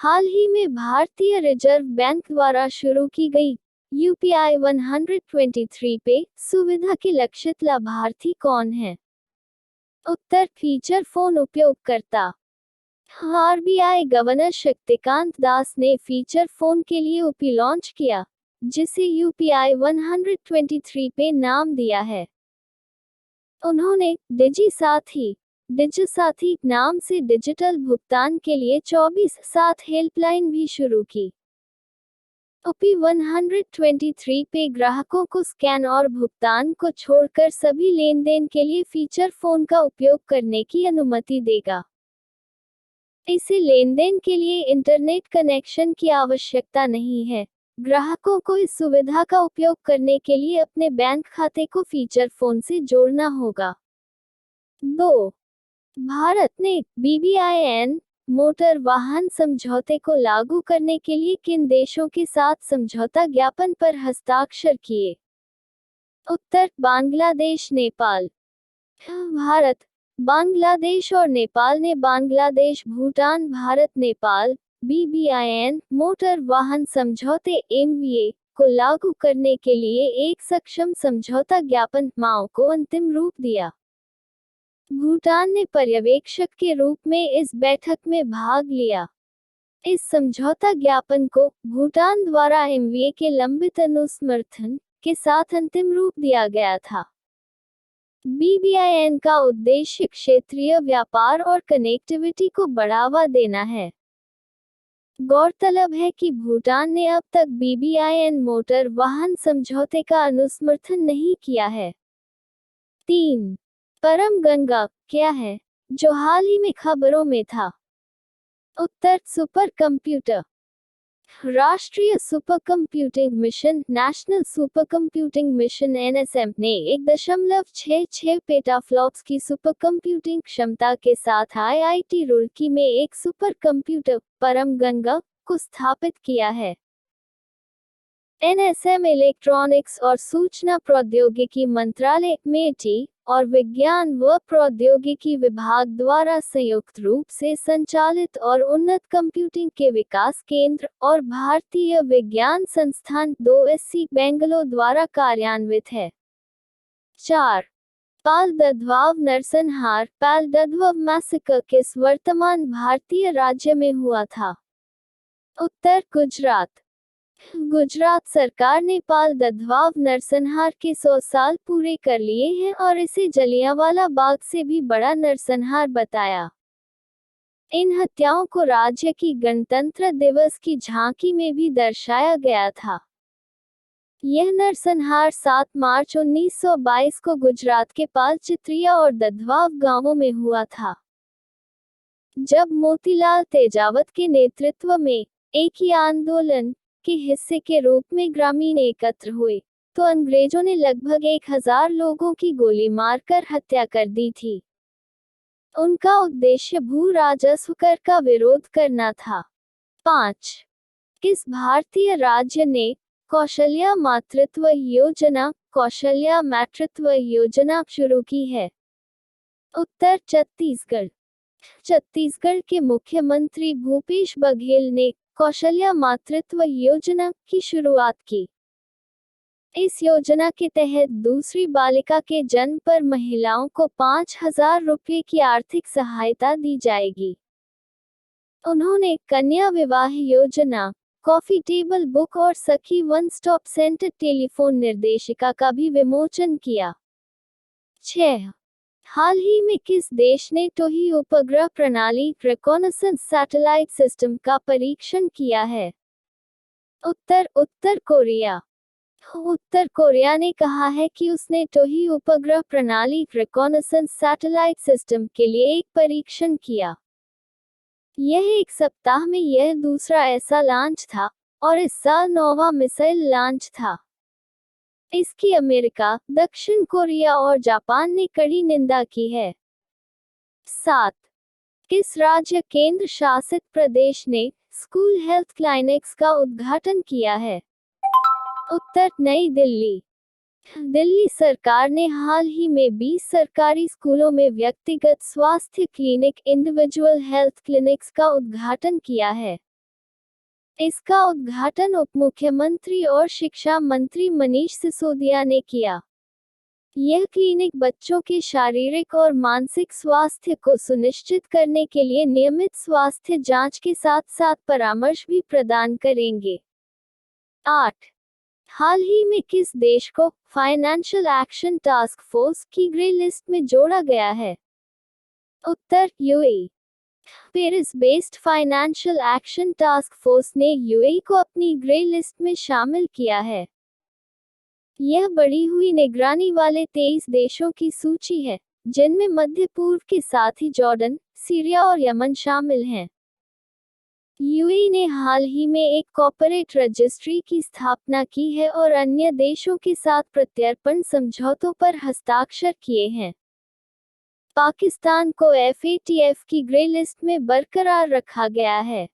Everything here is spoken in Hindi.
हाल ही में भारतीय रिजर्व बैंक द्वारा शुरू की गई UPI 123 पे सुविधा के लक्षित लाभार्थी कौन है? उत्तर, फीचर फोन उपयोगकर्ता। RBI गवर्नर शक्तिकांत दास ने फीचर फोन के लिए UPI लॉन्च किया, जिसे UPI 123 पे नाम दिया है। उन्होंने डिजी साथी नाम से डिजिटल भुगतान के लिए 24/7 हेल्पलाइन भी शुरू की। UPI 123 पे ग्राहकों को स्कैन और भुगतान को छोड़कर सभी लेनदेन के लिए फीचर फोन का उपयोग करने की अनुमति देगा। इसे लेनदेन के लिए इंटरनेट कनेक्शन की आवश्यकता नहीं है। ग्राहकों को इस सुविधा का उपयोग करने के लिए अपने बैंक खाते को फीचर फोन से जोड़ना होगा। 2. भारत ने BBIN मोटर वाहन समझौते को लागू करने के लिए किन देशों के साथ समझौता ज्ञापन पर हस्ताक्षर किए? उत्तर, बांग्लादेश, नेपाल। भारत, बांग्लादेश और नेपाल ने बांग्लादेश, भूटान, भारत, नेपाल BBIN मोटर वाहन समझौते MVA को लागू करने के लिए एक सक्षम समझौता ज्ञापन MAO को अंतिम रूप दिया। भूटान ने पर्यवेक्षक के रूप में इस बैठक में भाग लिया। इस समझौता ज्ञापन को भूटान द्वारा MVA के लंबित अनुसमर्थन के साथ अंतिम रूप दिया गया था। BBIN का उद्देश्य क्षेत्रीय व्यापार और कनेक्टिविटी को बढ़ावा देना है। गौरतलब है कि भूटान ने अब तक BBIN मोटर वाहन समझौते का अनुसमर्थन नहीं किया है। 3. परम गंगा क्या है, जो हाल ही में खबरों में था? उत्तर, सुपर कंप्यूटर। राष्ट्रीय super computing mission national super computing mission NSM ने 1.66 पेटाफ्लॉप्स की सुपर कंप्यूटिंग क्षमता के साथ IIT रुड़की में एक सुपर कंप्यूटर परम गंगा को स्थापित किया है। NSM इलेक्ट्रॉनिक्स और सूचना प्रौद्योगिकी मंत्रालय MIT और विज्ञान व प्रौद्योगिकी विभाग द्वारा संयुक्त रूप से संचालित और उन्नत कंप्यूटिंग के विकास केंद्र और भारतीय विज्ञान संस्थान 2SC बेंगलोर द्वारा कार्यान्वित है। 4. पाल दधवाव नरसंहार पाल दधवव मैसेकर किस वर्तमान भारतीय राज्य में हुआ था? उत्तर, गुजरात। गुजरात सरकार ने पाल दधवाव नरसंहार के 100 साल पूरे कर लिए हैं और इसे जलियांवाला बाग से भी बड़ा नरसंहार बताया। इन हत्याओं को राज्य की गणतंत्र दिवस की झांकी में भी दर्शाया गया था। यह नरसंहार 7 मार्च 1922 को गुजरात के पाल चित्रिया और दधवाव गांवों में हुआ था, जब मोतीलाल तेजावत के नेतृत्व में एक ही आंदोलन के हिस्से के रूप में ग्रामीण एकत्र हुए, तो अंग्रेजों ने लगभग 1000 लोगों की गोली मारकर हत्या कर दी थी। उनका उद्देश्य भू राजस्व कर का विरोध करना था। 5. किस भारतीय राज्य ने कौशल्या मातृत्व योजना शुरू की है? उत्तर, छत्तीसगढ़। छत्तीसगढ़ के मुख्यमंत्री भूपेश बघेल ने कौशल्या मातृत्व योजना की शुरुआत की। इस योजना के तहत दूसरी बालिका के जन्म पर महिलाओं को 5,000 रुपये की आर्थिक सहायता दी जाएगी। उन्होंने कन्या विवाह योजना, कॉफी टेबल बुक और सखी वन स्टॉप सेंटर टेलीफोन निर्देशिका का भी विमोचन किया। 6. हाल ही में किस देश ने टोही उपग्रह प्रणाली रिकॉनेसेंस सैटेलाइट सिस्टम का परीक्षण किया है? उत्तर, उत्तर कोरिया। उत्तर कोरिया ने कहा है कि उसने टोही उपग्रह प्रणाली रिकॉनेसेंस सैटेलाइट सिस्टम के लिए एक परीक्षण किया। यह एक सप्ताह में यह दूसरा ऐसा लॉन्च था और इस साल 9वां मिसाइल लॉन्च था। इसकी अमेरिका, दक्षिण कोरिया और जापान ने कड़ी निंदा की है। 7. किस राज्य केंद्र शासित प्रदेश ने स्कूल हेल्थ क्लिनिक्स का उद्घाटन किया है? उत्तर, नई दिल्ली। दिल्ली सरकार ने हाल ही में 20 सरकारी स्कूलों में व्यक्तिगत स्वास्थ्य क्लिनिक इंडिविजुअल हेल्थ क्लिनिक्स का उद्घाटन किया है। इसका उद्घाटन उप मुख्यमंत्री और शिक्षा मंत्री मनीष सिसोदिया ने किया। यह क्लिनिक बच्चों के शारीरिक और मानसिक स्वास्थ्य को सुनिश्चित करने के लिए नियमित स्वास्थ्य जांच के साथ साथ परामर्श भी प्रदान करेंगे। 8. हाल ही में किस देश को फाइनेंशियल एक्शन टास्क फोर्स की ग्रे लिस्ट में जोड़ा गया है? उत्तर UAE. Paris based Financial Action Task Force ने यूएई को अपनी ग्रे लिस्ट में शामिल किया है। यह बढ़ी हुई निगरानी वाले 23 देशों की सूची है, जिनमें मध्य पूर्व के साथ ही जॉर्डन, सीरिया और यमन शामिल हैं। यूएई ने हाल ही में एक कॉर्पोरेट रजिस्ट्री की स्थापना की है और अन्य देशों के साथ प्रत्यर्पण समझौतों पर हस्ताक्षर किए हैं। पाकिस्तान को एफएटीएफ की ग्रे लिस्ट में बरकरार रखा गया है।